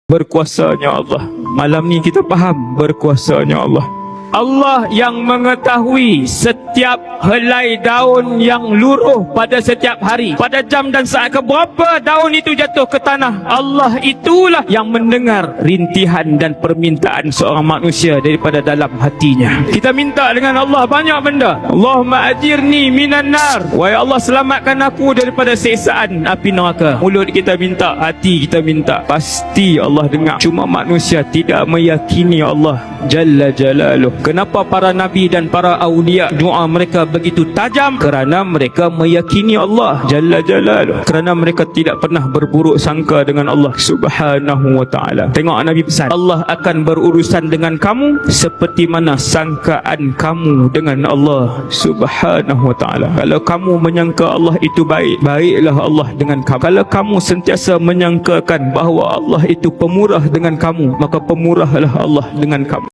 Berkuasanya Allah. Malam ni kita faham berkuasanya Allah. Allah yang mengetahui setiap helai daun yang luruh pada setiap hari, pada jam dan saat keberapa daun itu jatuh ke tanah. Allah itulah yang mendengar rintihan dan permintaan seorang manusia daripada dalam hatinya. Kita minta dengan Allah banyak benda. Allahumma ajirni minan nar, wahai Allah selamatkan aku daripada siksaan api neraka. Mulut kita minta, hati kita minta, pasti Allah dengar. Cuma manusia tidak meyakini Allah Jalla Jalaluh. Kenapa para nabi dan para awliya doa mereka begitu tajam? Kerana mereka meyakini Allah Jalla Jalaluh. Kerana mereka tidak pernah berburuk sangka dengan Allah Subhanahu wa ta'ala. Tengok Nabi pesan, Allah akan berurusan dengan kamu seperti mana sangkaan kamu dengan Allah Subhanahu wa ta'ala. Kalau kamu menyangka Allah itu baik, baiklah Allah dengan kamu. Kalau kamu sentiasa menyangkakan bahawa Allah itu pemurah dengan kamu, maka pemurahlah Allah dengan kamu.